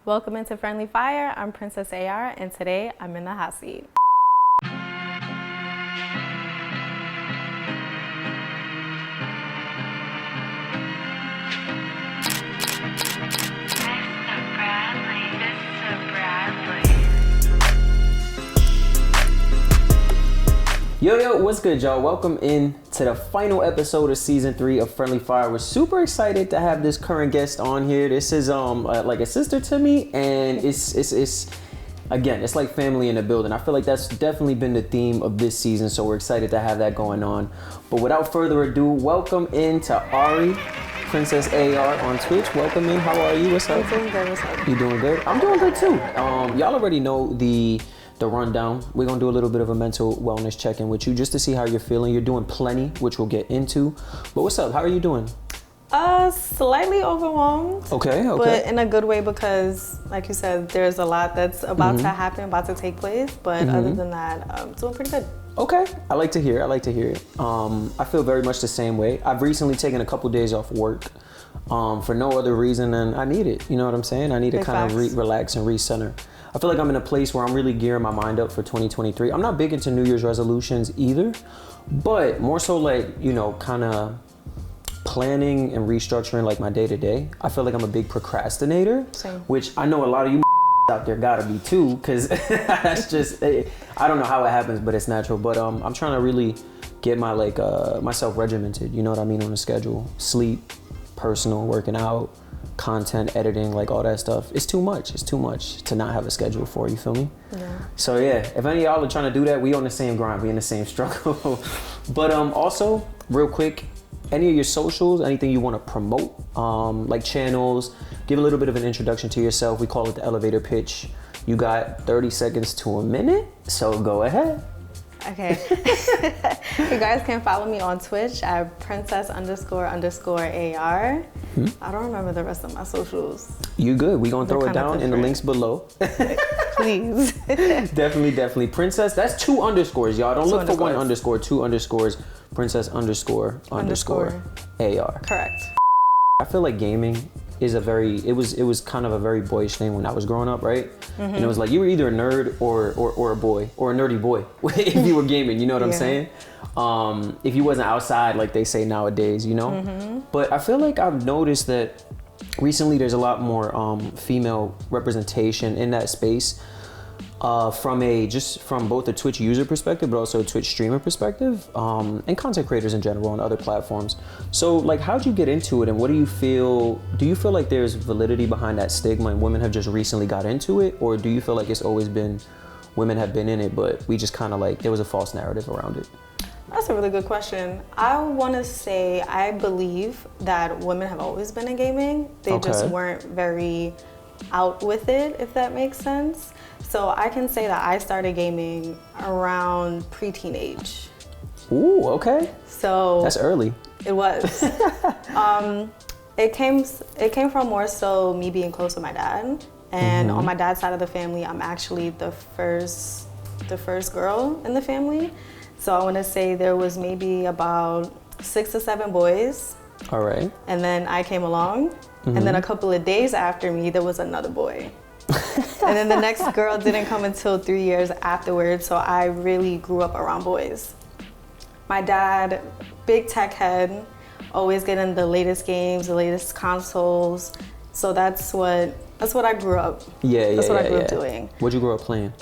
Welcome into Friendlyfire. I'm PrincessAR, and today I'm in the hot seat. Yo, what's good, y'all? Welcome in to the final episode of season 3 of Friendlyfire. We're super excited to have this current guest on here. This is like a sister to me, and it's again, it's like family in the building. I feel like that's definitely been the theme of this season, so we're excited to have that going on. But without further ado, welcome in to Ari, PrincessAR on Twitch. Welcome in. How are you? What's up? I'm doing good. What's up? You doing good? I'm doing good too. Y'all already know the rundown. We're gonna do a little bit of a mental wellness check-in with you just to see how you're feeling. You're doing plenty, which we'll get into. But what's up? How are you doing? Slightly overwhelmed. Okay. But in a good way because, like you said, there's a lot that's about to happen, about to take place. But other than that, I'm doing pretty good. Okay. I like to hear it. I feel very much the same way. I've recently taken a couple days off work for no other reason than I need it. You know what I'm saying? I need to kind of relax and recenter. I feel like I'm in a place where I'm really gearing my mind up for 2023. I'm not big into New Year's resolutions either, but more so like, you know, kind of planning and restructuring like my day to day. I feel like I'm a big procrastinator, which I know a lot of you out there gotta be too, because that's just, I don't know how it happens, but it's natural. But I'm trying to really get my myself regimented, you know what I mean, on a schedule. Sleep, personal, working out, content, editing, like all that stuff. It's too much to not have a schedule for, you feel me? Yeah. So yeah, if any of y'all are trying to do that, we on the same grind, we in the same struggle. But also, real quick, any of your socials, anything you want to promote, like channels, give a little bit of an introduction to yourself. We call it the elevator pitch. You got 30 seconds to a minute, so go ahead. Okay. You guys can follow me on Twitch at princess__AR. I don't remember the rest of my socials. You good. We're going to throw it down in the links below. Please. Definitely. Princess, that's 2 underscores, y'all. Don't look for 1 underscore, 2 underscores. Princess__AR. Correct. I feel like gaming is it was kind of a very boyish thing when I was growing up, right? And it was like you were either a nerd or a boy, or a nerdy boy if you were gaming, you know what I'm saying? If you wasn't outside like they say nowadays, you know? But I feel like I've noticed that recently there's a lot more female representation in that space, from both a Twitch user perspective, but also a Twitch streamer perspective, and content creators in general on other platforms. So like, how'd you get into it, and what do you feel like there's validity behind that stigma and women have just recently got into it, or do you feel like it's always been women have been in it, but we just kind of like, there was a false narrative around it? That's a really good question. I want to say I believe that women have always been in gaming. They just weren't very out with it, if that makes sense. So I can say that I started gaming around pre-teenage. Ooh, okay. So that's early. It was. It came from more so me being close to my dad. And on my dad's side of the family, I'm actually the first girl in the family. So I want to say there was maybe about 6 to 7 boys. All right. And then I came along. And then a couple of days after me, there was another boy. And then the next girl didn't come until 3 years afterwards, so I really grew up around boys. My dad, big tech head, always getting the latest games, the latest consoles. So that's what I grew up. That's what I grew up doing. What'd you grow up playing?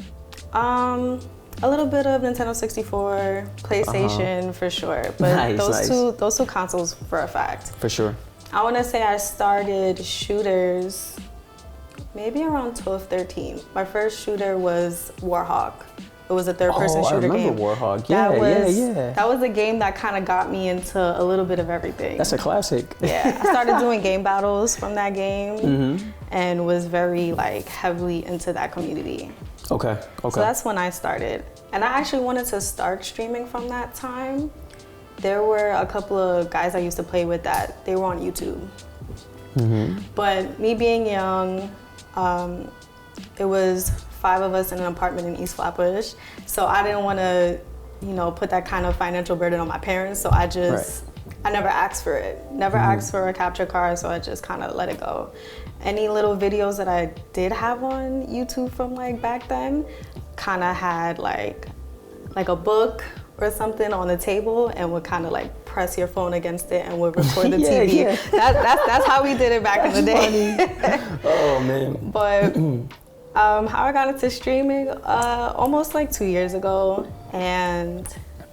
A little bit of Nintendo 64, PlayStation for sure, but those two consoles for a fact. For sure. I want to say I started shooters maybe around 12, 13. My first shooter was Warhawk. It was a third-person shooter game. I remember Warhawk. That was a game that kind of got me into a little bit of everything. That's a classic. Yeah, I started doing game battles from that game and was very heavily into that community. Okay. So that's when I started. And I actually wanted to start streaming from that time. There were a couple of guys I used to play with that they were on YouTube. But me being young, it was 5 of us in an apartment in East Flatbush. So I didn't want to, put that kind of financial burden on my parents. So I never asked for it. Never asked for a capture card, so I just kind of let it go. any little videos that I did have on YouTube from like back then kind of had like a book or something on the table and would kind of like press your phone against it and would record the TV. Yeah. That's how we did it back in the day. Oh man. But how I got into streaming, almost like 2 years ago, and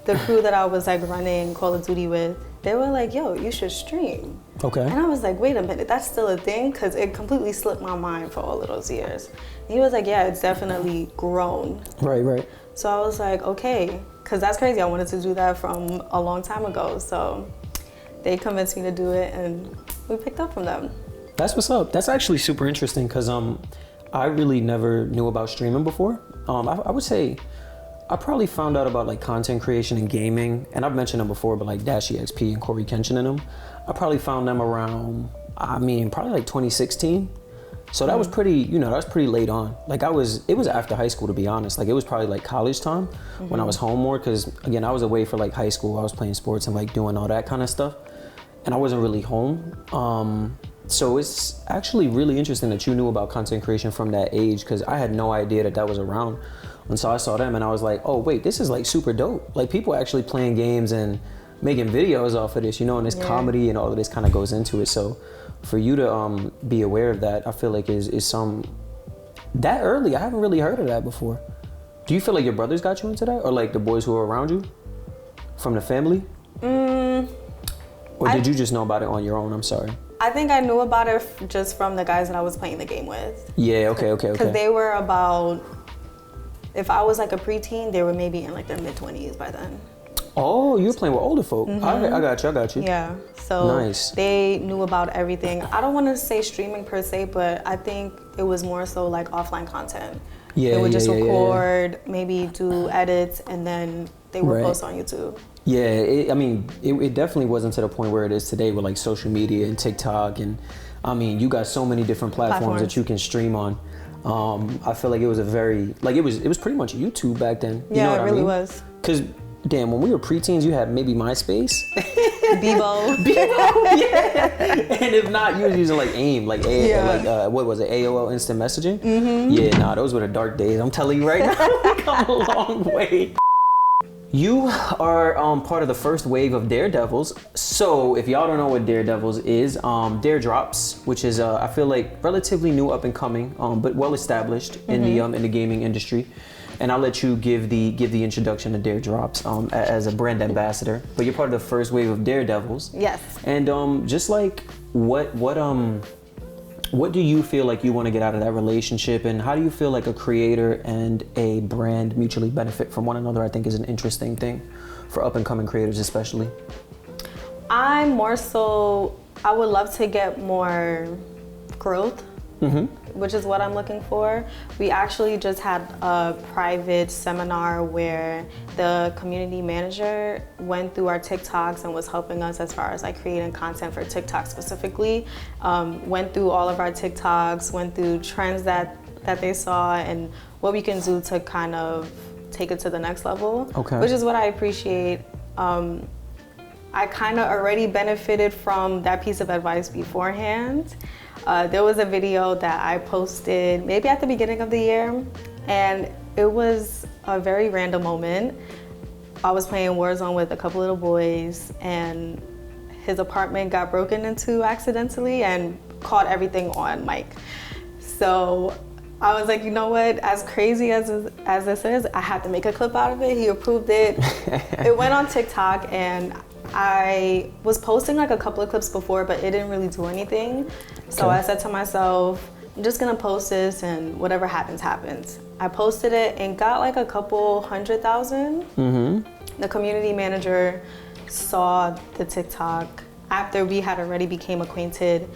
the crew that I was like running Call of Duty with, they were like, yo, you should stream. Okay. And I was like, wait a minute, that's still a thing? Because it completely slipped my mind for all of those years. And he was like, yeah, it's definitely grown. Right. So I was like, okay, because that's crazy. I wanted to do that from a long time ago. So they convinced me to do it and we picked up from them. That's what's up. That's actually super interesting because I really never knew about streaming before. I would say I probably found out about like content creation and gaming, and I've mentioned them before, but like Dash EXP and Corey Kenshin and them, I probably found them around, probably like 2016. So that was pretty, that was pretty late on. Like it was after high school, to be honest. Like it was probably like college time when I was home more, because again, I was away for like high school. I was playing sports and like doing all that kind of stuff, and I wasn't really home. So it's actually really interesting that you knew about content creation from that age, because I had no idea that was around. And so I saw them and I was like, oh wait, this is like super dope. Like people actually playing games and making videos off of this, and this comedy and all of this kind of goes into it. So for you to be aware of that, I feel like is some, that early, I haven't really heard of that before. Do you feel like your brothers got you into that, or like the boys who are around you from the family? Or did you just know about it on your own? I'm sorry. I think I knew about it just from the guys that I was playing the game with. Yeah, okay. Because they were about, if I was like a preteen, they were maybe in like their mid-20s by then. Oh, you were playing with older folk. I got you. Yeah, so nice. They knew about everything. I don't want to say streaming per se, but I think it was more so like offline content. Yeah, they would just record, maybe do edits, and then they would post on YouTube. Yeah, it definitely wasn't to the point where it is today with like social media and TikTok, and you got so many different platforms that you can stream on. I feel like it was a very, like it was pretty much YouTube back then. You know what it really was. Because damn, when we were preteens, you had maybe MySpace. Bebo, yeah. And if not, you was using like AIM, like what was it, AOL Instant Messaging? Yeah, nah, those were the dark days. I'm telling you right now, we come a long way. You are part of the first wave of Daredevils. So if y'all don't know what Daredevils is, Daredrops, which is I feel like relatively new, up and coming, but well established in the gaming industry. And I'll let you give the introduction to Daredrops as a brand ambassador. But you're part of the first wave of Daredevils. Yes. And just like what do you feel like you want to get out of that relationship, and how do you feel like a creator and a brand mutually benefit from one another? I think is an interesting thing for up and coming creators, especially. I would love to get more growth, which is what I'm looking for. We actually just had a private seminar where the community manager went through our TikToks and was helping us as far as like creating content for TikTok specifically. Went through all of our TikToks, went through trends that they saw and what we can do to kind of take it to the next level, which is what I appreciate. I kind of already benefited from that piece of advice beforehand. There was a video that I posted maybe at the beginning of the year, and it was a very random moment. I was playing Warzone with a couple little boys, and his apartment got broken into accidentally and caught everything on mic. So I was like, you know what, as crazy as this is, I have to make a clip out of it. He approved it. It went on TikTok, and I was posting like a couple of clips before, but it didn't really do anything. So I said to myself, I'm just gonna post this and whatever happens, happens. I posted it and got like a couple 100,000. The community manager saw the TikTok after we had already became acquainted,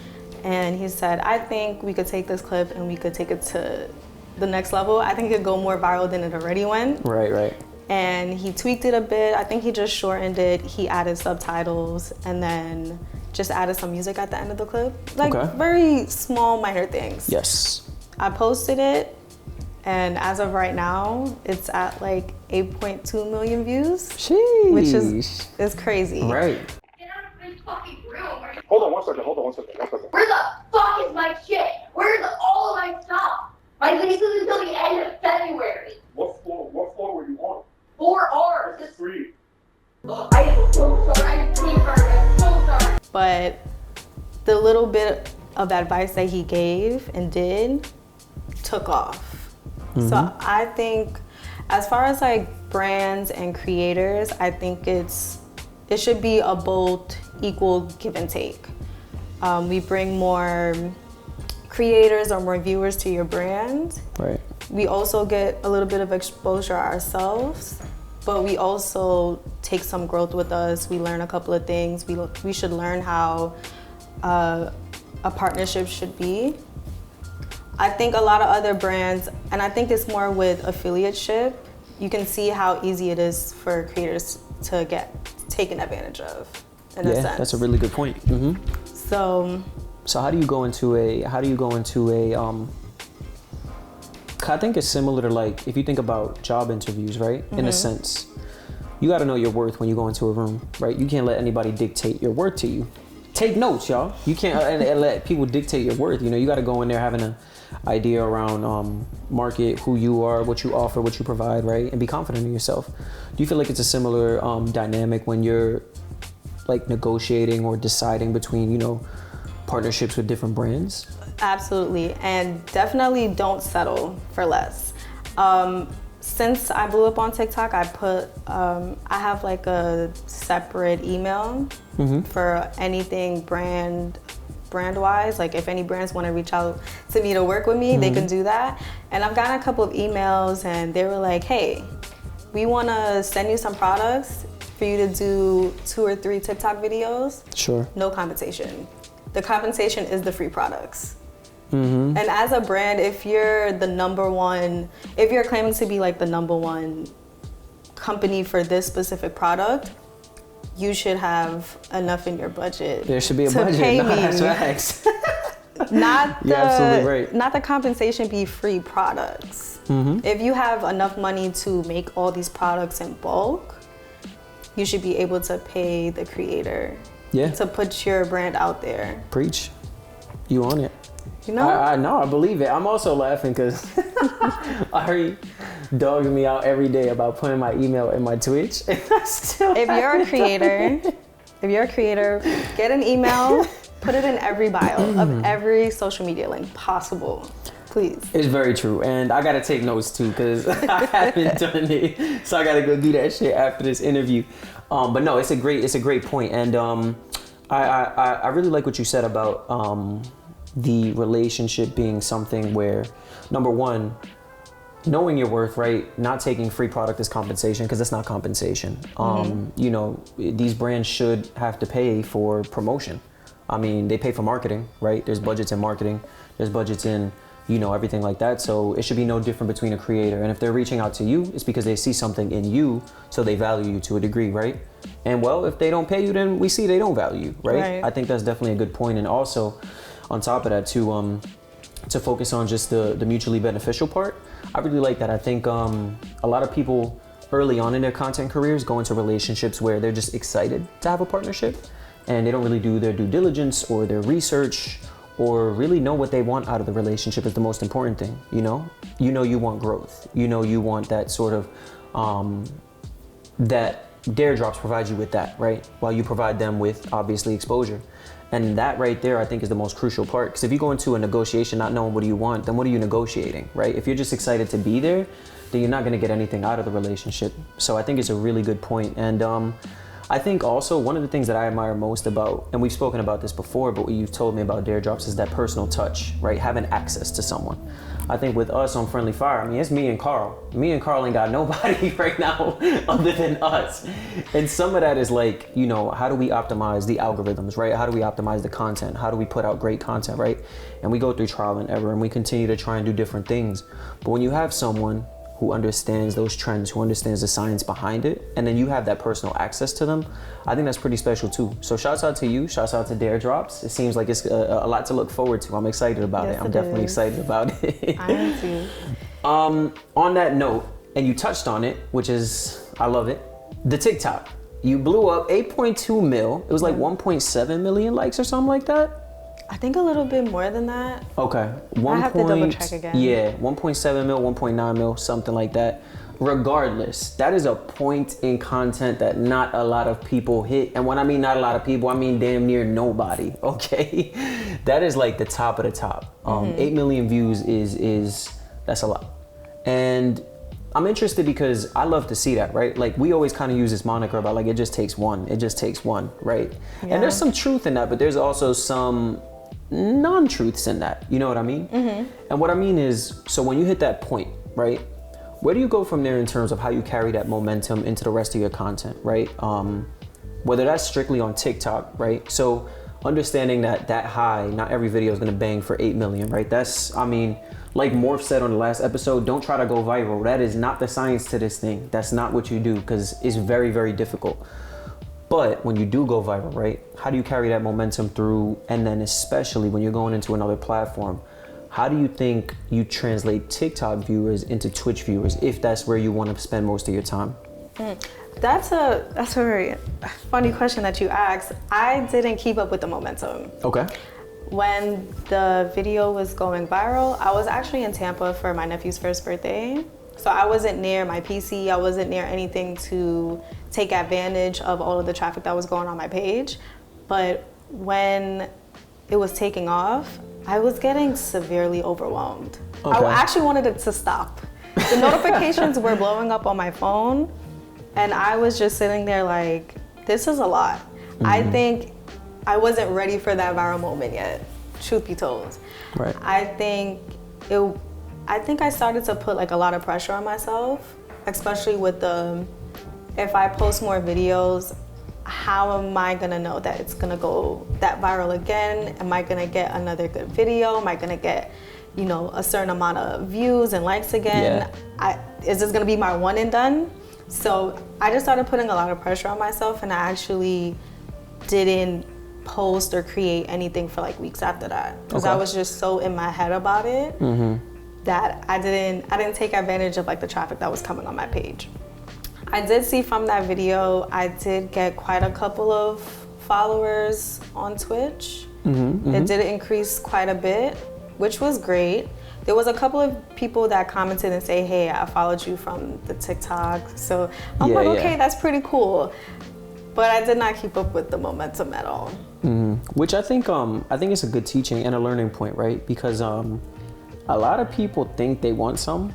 and he said, I think we could take this clip and we could take it to the next level. I think it could go more viral than it already went. Right. And he tweaked it a bit. I think he just shortened it. He added subtitles and then just added some music at the end of the clip. Like very small, minor things. Yes. I posted it, and as of right now, it's at like 8.2 million views. Sheesh. Which is crazy. Right. Get out of my fucking room. Are you Hold on one second. Where the fuck is my shit? Where's all of my stuff? My lease is until the end of February. What floor were you on? 4 Rs. 3. I am so sorry. I'm so sorry. But the little bit of advice that he gave and did took off. So I think as far as like brands and creators, I think it should be a both equal give and take. We bring more creators or more viewers to your brand. Right. We also get a little bit of exposure ourselves, but we also take some growth with us. We learn a couple of things. We should learn how a partnership should be. I think a lot of other brands, and I think it's more with affiliateship, you can see how easy it is for creators to get taken advantage of, in a sense. Yeah, that's a really good point. So how do you go into a I think it's similar to, like, if you think about job interviews, right? In a sense, you got to know your worth when you go into a room, right? You can't let anybody dictate your worth to you. Take notes, y'all. You can't let people dictate your worth. You know, you got to go in there having an idea around market, who you are, what you offer, what you provide, right? And be confident in yourself. Do you feel like it's a similar dynamic when you're like negotiating or deciding between, you know, partnerships with different brands? absolutely, and definitely don't settle for less. Since I blew up on TikTok, I have like a separate email for anything brand-wise. Like if any brands want to reach out to me to work with me, they can do that. And I've gotten a couple of emails and they were like, hey, we want to send you some products for you to do 2 or 3 TikTok videos. Sure. No compensation. The compensation is the free products. And as a brand, if you're the number one, if you're claiming to be like the number one company for this specific product, you should have enough in your budget. There should be a to budget. pay No, me. that's facts. You're absolutely right. Not the compensation be free products. If you have enough money to make all these products in bulk, you should be able to pay the creator to put your brand out there. Preach. You on it. You know? I know, I believe it. I'm also laughing because Ari dogs me out every day about putting my email in my Twitch. And I still If you're a creator, get an email, put it in every bio of every social media link possible. Please. It's very true. And I got to take notes too because I haven't done it. So I got to go do that shit after this interview. But no, it's a great point. And I really like what you said about the relationship being something where, number one, knowing your worth, right? Not taking free product as compensation, because it's not compensation. You know, these brands should have to pay for promotion. I mean, they pay for marketing, right? There's budgets in marketing. There's budgets in, you know, everything like that. So it should be no different between a creator. And if they're reaching out to you, it's because they see something in you, so they value you to a degree, right? And well, if they don't pay you, then we see they don't value you, right? I think that's definitely a good point. And also, on top of that, to focus on just the mutually beneficial part, I really like that. I think a lot of people early on in their content careers go into relationships where they're just excited to have a partnership, and they don't really do their due diligence or their research or really know what they want out of the relationship is the most important thing, you know? You want growth. You want that sort of, that Daredrops provide you with that, right? While you provide them with, obviously, exposure. And that right there, I think, is the most crucial part. Because if you go into a negotiation not knowing what do you want, then what are you negotiating, right? If you're just excited to be there, then you're not going to get anything out of the relationship. So I think it's a really good point. And I think also one of the things that I admire most about, and we've spoken about this before, but what you've told me about Daredrops is that personal touch, right? Having access to someone. I think with us on Friendlyfire, I mean, it's me and Carl. Me and Carl ain't got nobody right now other than us. And some of that is like, you know, how do we optimize the algorithms, right? How do we optimize the content? How do we put out great content, right? And we go through trial and error and we continue to try and do different things. But when you have someone who understands those trends, who understands the science behind it, and then you have that personal access to them, I think that's pretty special too. So shouts out to you, shouts out to Daredrops. It seems like it's a lot to look forward to. I'm excited about it. I'm definitely excited about it. I am too. On that note, and you touched on it, which is, I love it, the TikTok. You blew up 8.2 mil. It was like 1.7 million likes or something like that. I think a little bit more than that. Okay. I have to double check again. Yeah, 1.7 mil, 1.9 mil, something like that. Regardless, that is a point in content that not a lot of people hit. And when I mean not a lot of people, I mean damn near nobody, okay? That is like the top of the top. 8 million views is that's a lot. And I'm interested because I love to see that, right? Like we always kind of use this moniker about like, it just takes one, right? Yeah. And there's some truth in that, but there's also some non-truths in that, you know what I mean? And what I mean is, so when you hit that point, right? Where do you go from there in terms of how you carry that momentum into the rest of your content, right? Whether that's strictly on TikTok, right? So understanding that high, not every video is gonna bang for 8 million, right? That's, I mean, like Morph said on the last episode, don't try to go viral. That is not the science to this thing. That's not what you do, because it's very, very difficult. But when you do go viral, right? How do you carry that momentum through? And then especially when you're going into another platform, how do you think you translate TikTok viewers into Twitch viewers, if that's where you want to spend most of your time? That's a very funny question that you asked. I didn't keep up with the momentum. Okay. When the video was going viral, I was actually in Tampa for my nephew's first birthday. So I wasn't near my PC, I wasn't near anything to take advantage of all of the traffic that was going on my page. But when it was taking off, I was getting severely overwhelmed. Okay. I actually wanted it to stop. The notifications were blowing up on my phone, and I was just sitting there like, this is a lot. I think I wasn't ready for that viral moment yet, truth be told. Right. I think I started to put like a lot of pressure on myself, especially with if I post more videos, how am I gonna know that it's gonna go that viral again? Am I gonna get another good video? Am I gonna get, a certain amount of views and likes again? Yeah. Is this gonna be my one and done? So I just started putting a lot of pressure on myself, and I actually didn't post or create anything for like weeks after that, because I was just so in my head about it that I didn't take advantage of like the traffic that was coming on my page. I did see from that video, I did get quite a couple of followers on Twitch. It did increase quite a bit, which was great. There was a couple of people that commented and say, hey, I followed you from the TikTok. So I'm like, okay, that's pretty cool. But I did not keep up with the momentum at all. Which I think it's a good teaching and a learning point, right? Because a lot of people think they want some,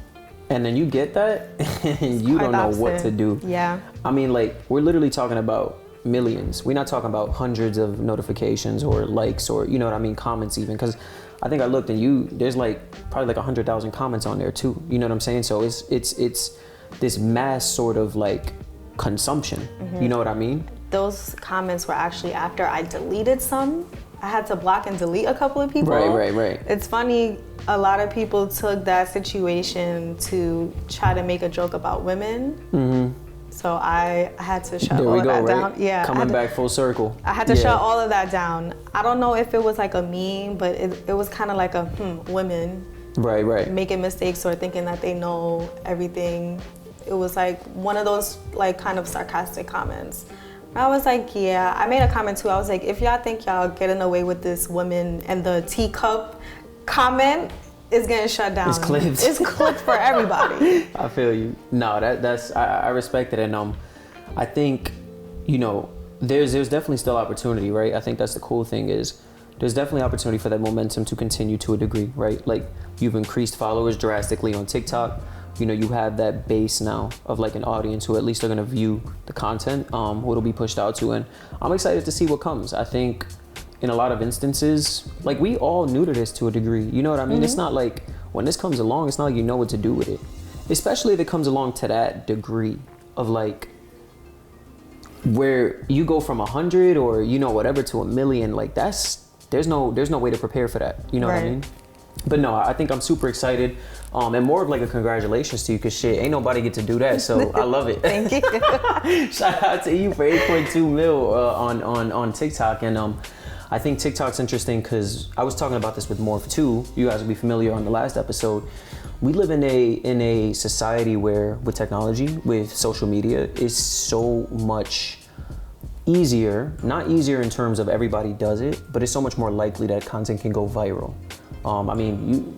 and then you get that and you don't know what to do. Yeah. I mean, like, we're literally talking about millions. We're not talking about hundreds of notifications or likes or, you know what I mean, comments even. Because I think I looked and there's like probably like 100,000 comments on there too. You know what I'm saying? So it's this mass sort of like consumption. You know what I mean? Those comments were actually after I deleted some. I had to block and delete a couple of people. Right. It's funny, a lot of people took that situation to try to make a joke about women. So I had to shut all of that down. Yeah. Coming back full circle. I had to shut all of that down. I don't know if it was like a meme, but it was kind of like a women. Right. Making mistakes or thinking that they know everything. It was like one of those like kind of sarcastic comments. I was like, yeah, I made a comment too. I was like, if y'all think y'all getting away with this women and the teacup comment, is getting shut down. It's clipped. It's clipped for everybody. I feel you. No, that's I respect it, and I think, there's definitely still opportunity, right? I think that's the cool thing is there's definitely opportunity for that momentum to continue to a degree, right? Like you've increased followers drastically on TikTok. You have that base now of like an audience who at least are gonna view the content, who it'll be pushed out to, and I'm excited to see what comes. I think in a lot of instances, like we all new to this to a degree, you know what I mean? It's not like when this comes along, it's not like you know what to do with it. Especially if it comes along to that degree of like where you go from 100 or whatever to 1 million, like there's no way to prepare for that, you know what I mean? But no, I think I'm super excited, and more of like a congratulations to you, because shit, ain't nobody get to do that, so I love it. Thank you. Shout out to you for 8.2 mil on TikTok, and I think TikTok's interesting because I was talking about this with Morph too. You guys will be familiar on the last episode. We live in a society where with technology, with social media, is so much easier, not easier in terms of everybody does it, but it's so much more likely that content can go viral. I mean,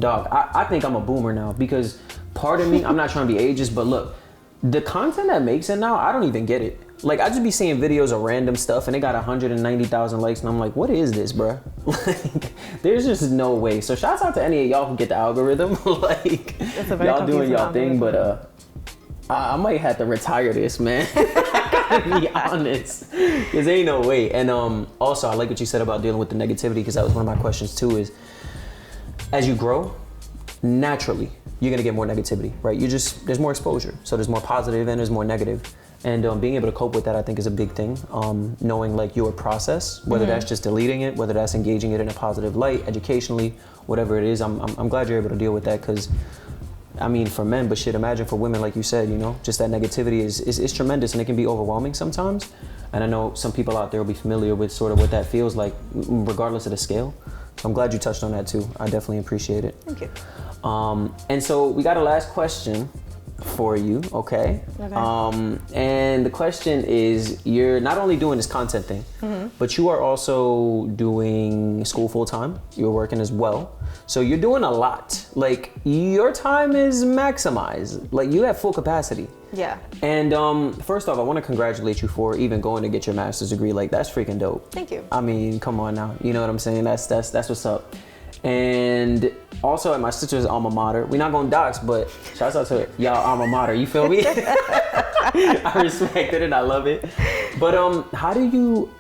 I think I'm a boomer now because part of me, I'm not trying to be ageist, but look, the content that makes it now, I don't even get it. Like, I just be seeing videos of random stuff and they got 190,000 likes and I'm like, what is this, bruh? Like, there's just no way. So shouts out to any of y'all who get the algorithm. Like, y'all doing y'all thing, but I might have to retire this, man. I gotta be honest, because ain't no way. And also, I like what you said about dealing with the negativity, because that was one of my questions too, is as you grow, naturally, you're gonna get more negativity, right? There's more exposure. So there's more positive and there's more negative. And being able to cope with that, I think, is a big thing. Knowing like your process, whether that's just deleting it, whether that's engaging it in a positive light, educationally, whatever it is, I'm glad you're able to deal with that, because I mean, for men, but shit, imagine for women, like you said, you know, just that negativity is tremendous and it can be overwhelming sometimes. And I know some people out there will be familiar with sort of what that feels like, regardless of the scale. So I'm glad you touched on that too. I definitely appreciate it. Thank you. And so we got a last question for you, okay? And the question is, you're not only doing this content thing, but you are also doing school full time. You're working as well. So you're doing a lot. Like, your time is maximized. Like, you have full capacity. Yeah. And first off, I want to congratulate you for even going to get your master's degree. Like, that's freaking dope. Thank you. I mean, come on now. You know what I'm saying? That's what's up. And also at my sister's alma mater, we're not gonna dox, but shouts out to y'all alma mater, you feel me? I respect it and I love it. But how do you,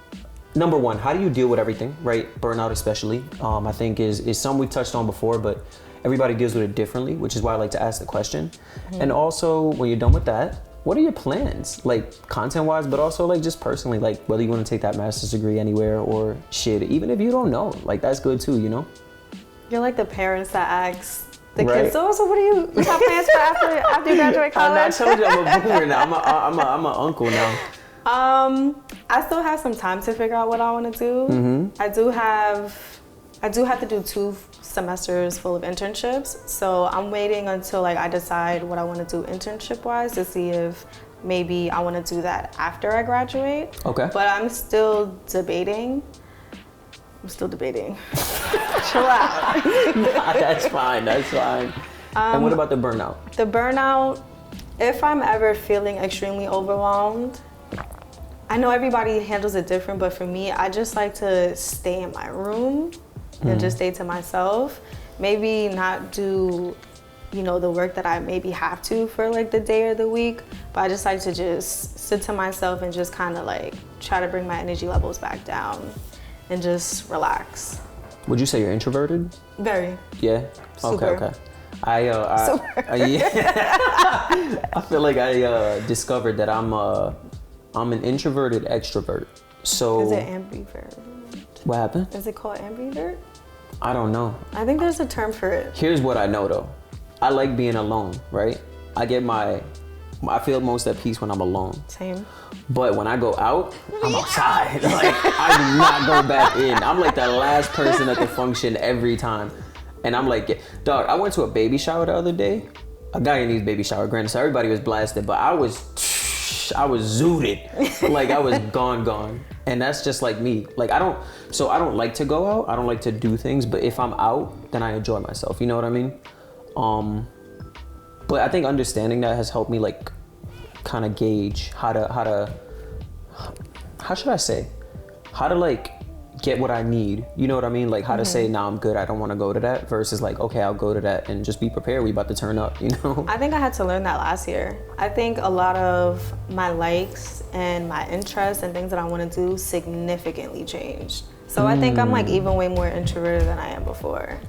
number one, how do you deal with everything, right? Burnout especially, I think is something we've touched on before, but everybody deals with it differently, which is why I like to ask the question. And also, when you're done with that, what are your plans? Like, content-wise, but also like just personally, like whether you wanna take that master's degree anywhere or shit, even if you don't know, like that's good too, you know? You're like the parents that ask the kids, so what do you got plans for after you graduate college? I told you I'm a boomer now. I'm an uncle now. I still have some time to figure out what I want to do. I do have to do 2 semesters full of internships. So I'm waiting until like I decide what I want to do internship wise to see if maybe I want to do that after I graduate. Okay. But I'm still debating. Chill out. Nah, that's fine. And what about the burnout? The burnout, if I'm ever feeling extremely overwhelmed, I know everybody handles it different, but for me, I just like to stay in my room and just stay to myself. Maybe not do, you know, the work that I maybe have to for like the day or the week, but I just like to just sit to myself and just kind of like try to bring my energy levels back down and just relax. Would you say you're introverted? Very. Yeah? Super. Okay. I feel like I discovered that I'm an introverted extrovert. So is it ambivert? What happened? Is it called ambivert? I don't know. I think there's a term for it. Here's what I know though. I like being alone, right? I feel most at peace when I'm alone. Same. But when I go out, I'm outside. Like, I do not go back in. I'm like the last person at the function every time. And I'm like, dog, I went to a baby shower the other day. A Guyanese baby shower, granted, so everybody was blasted, but I was zooted. Like, I was gone. And that's just like me. Like, I don't like to go out. I don't like to do things, but if I'm out, then I enjoy myself. You know what I mean? But I think understanding that has helped me like kind of gauge how to like get what I need. You know what I mean? Like how to say, nah, I'm good, I don't want to go to that, versus like, okay, I'll go to that and just be prepared. We about to turn up, you know? I think I had to learn that last year. I think a lot of my likes and my interests and things that I want to do significantly changed. So I think I'm like even way more introverted than I am before.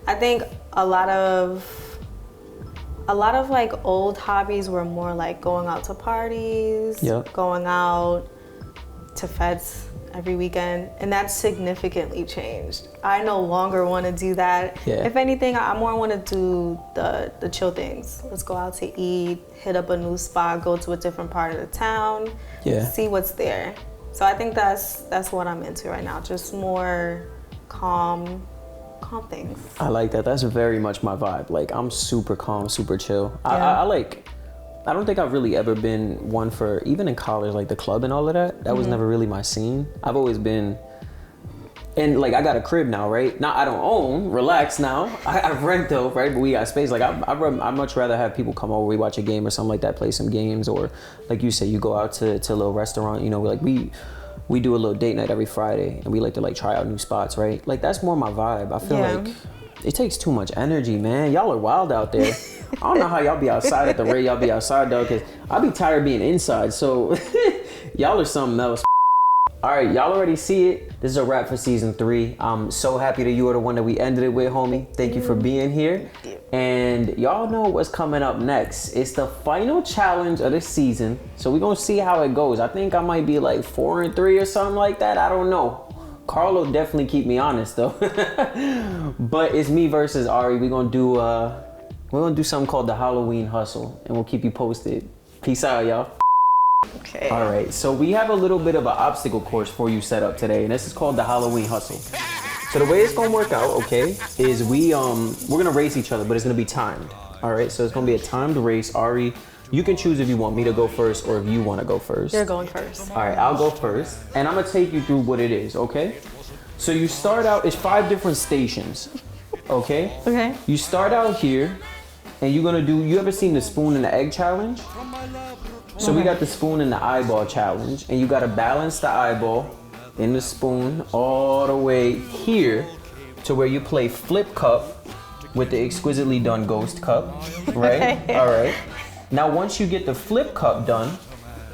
I think a lot of like old hobbies were more like going out to parties, going out to feds every weekend, and that's significantly changed. I no longer want to do that. If anything, I more want to do the chill things. Let's go out to eat, hit up a new spot, go to a different part of the town, see what's there. So I think that's what I'm into right now, just more calm things. I like that. That's very much my vibe. Like, I'm super calm, super chill. I like I don't think I've really ever been one for, even in college, like the club and all of that. That was never really my scene. I've always been, and like I got a crib now, right? Now I don't own, relax now. I rent though, right? But we got space. Like I'd much rather have people come over, we watch a game or something like that, play some games, or like you say, you go out to a little restaurant, you know, like we do a little date night every Friday and we like to like try out new spots, right? Like that's more my vibe. I feel like it takes too much energy, man. Y'all are wild out there. I don't know how y'all be outside at the rate y'all be outside though, cause I be tired being inside. So y'all are something else. All right, y'all already see it. This is a wrap for season 3. I'm so happy that you are the one that we ended it with, homie. Thank you for being here. And y'all know what's coming up next. It's the final challenge of the season. So we're gonna see how it goes. I think I might be like 4-3 or something like that. I don't know. Carlo definitely keep me honest though. But it's me versus Ari. We're gonna do something called the Halloween hustle, and we'll keep you posted. Peace out, y'all. Okay. All right, so we have a little bit of an obstacle course for you set up today, and this is called the Halloween hustle. So the way it's gonna work out, okay, is we're gonna race each other, but it's gonna be timed. All right, so it's gonna be a timed race. Ari, you can choose if you want me to go first or if you want to go first. You're going first. All right, I'll go first, and I'm gonna take you through what it is, okay? So you start out, it's 5 different stations, okay? Okay. You start out here, and you're gonna do, you ever seen the spoon and the egg challenge? So we got the spoon and the eyeball challenge, and you gotta balance the eyeball in the spoon all the way here to where you play flip cup with the exquisitely done ghost cup, right? All right. Now once you get the flip cup done,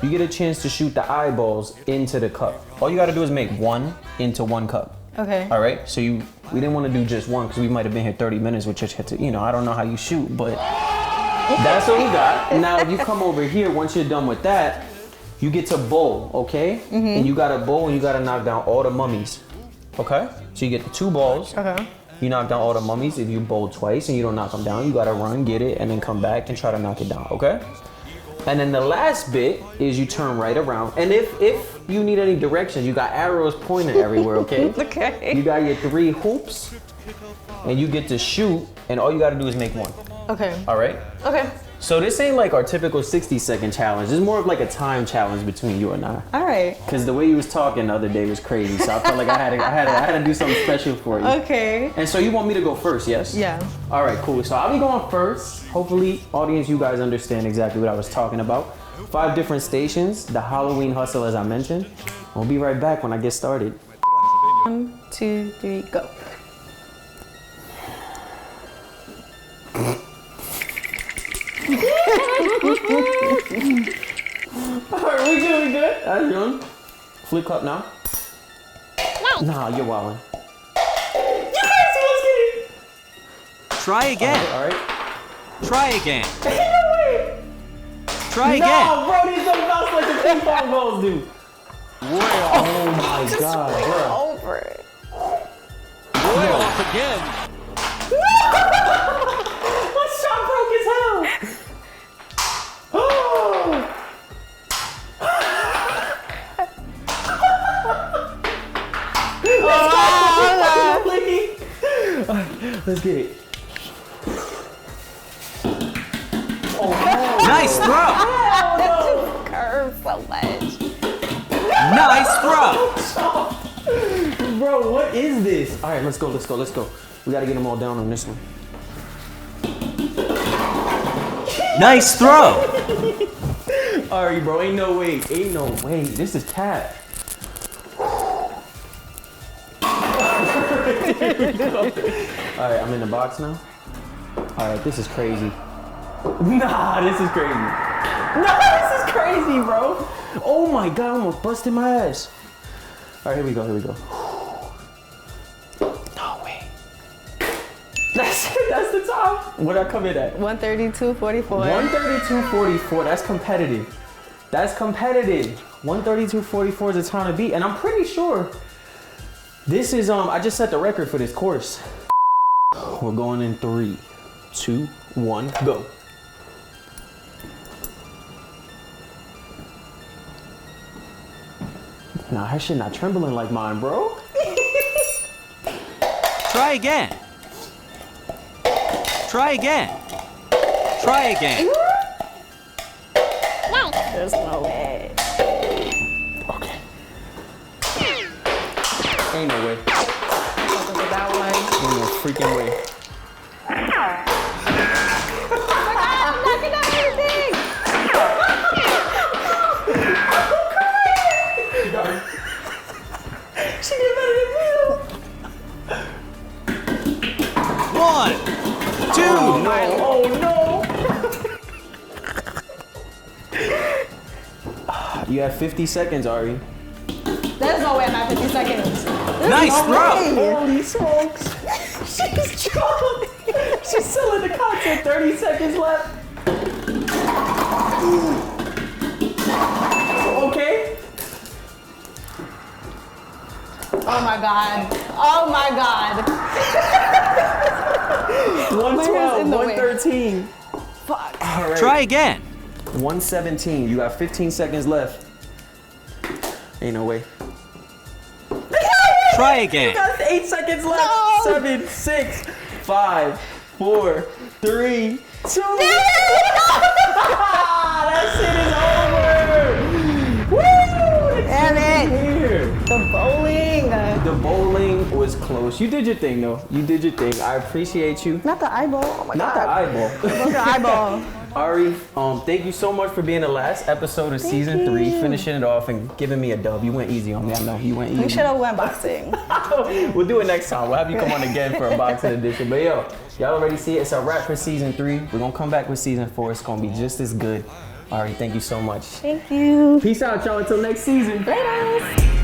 you get a chance to shoot the eyeballs into the cup. All you gotta do is make 1 into 1 cup. Okay. All right, so we didn't want to do just 1 because we might have been here 30 minutes with just, you know, I don't know how you shoot, but that's what we got. Now you come over here, once you're done with that, you get to bowl, okay? And you gotta bowl and you gotta knock down all the mummies, okay? So you get the 2 balls. Okay. You knock down all the mummies. If you bowl twice and you don't knock them down, you gotta run, get it, and then come back and try to knock it down, okay? And then the last bit is you turn right around. And if you need any directions, you got arrows pointing everywhere, okay? Okay. You got your 3 hoops, and you get to shoot, and all you gotta do is make 1. Okay. All right? Okay. So this ain't like our typical 60-second challenge. It's more of like a time challenge between you and I. All right. Cause the way you was talking the other day was crazy, so I felt like I had to do something special for you. Okay. And so you want me to go first, yes? Yeah. All right, cool. So I'll be going first. Hopefully, audience, you guys understand exactly what I was talking about. 5 different stations, the Halloween hustle, as I mentioned. I'll be right back when I get started. 1, 2, 3, go. Alright, we good. That's done. Flip cup now. Nah, you're wildin'. Yes, let's get it. Try again. All right. Try again. Try Nah, again. bro, these don't bounce like the ping pong balls do. Way Oh my god, bro. Over it. off again. My shot broke as hell. Oh. Let's get it. Oh, Nice throw. Curve so much. Nice throw. bro, what is this? All right, let's go. We gotta get them all down on this one. Nice throw. All right, bro, ain't no way. This is cat. All right, I'm in the box now. All right, this is crazy. Nah, this is crazy, bro. Oh my god, I almost busted my ass. All right, here we go. No way. That's the top. What did I come in at? 132.44. 132.44. That's competitive. 132.44 is the time to beat, and I'm pretty sure this is I just set the record for this course. We're going in 3, 2, 1, go. Nah, her shit not trembling like mine, bro. Try again. Try again. Try again. There's no way. Okay. Ain't no way. That one. Ain't no freaking way. I'm knocking out everything. She did better than me. 1, 2. Oh no! You have 50 seconds, Ari. There's no way I'm at 50 seconds. Nice throw. Holy smokes! She's drunk. She's still in the content. 30 seconds left. Okay. Oh my god. Oh my god. 112, in the way. 113. Fuck. All right. Try again. 117. You got 15 seconds left. Ain't no way. Try again. You got 8 seconds left. No. 7, 6, 5, 4, 3, 2. That shit is over. Woo! Damn it. Here. The bowling. The bowling was close. You did your thing, though. You did your thing. I appreciate you. Not the eyeball. Oh my Not the god. eyeball. Not the eyeball. Ari, thank you so much for being the last episode of season 3, finishing it off and giving me a dub. You went easy on me. I know you went easy. We should have went boxing. We'll do it next time. We'll have you come on again for a boxing edition. But yo, y'all already see it. It's a wrap for season 3. We're gonna come back with season 4. It's gonna be just as good. Ari, thank you so much. Thank you. Peace out, y'all. Until next season. Later.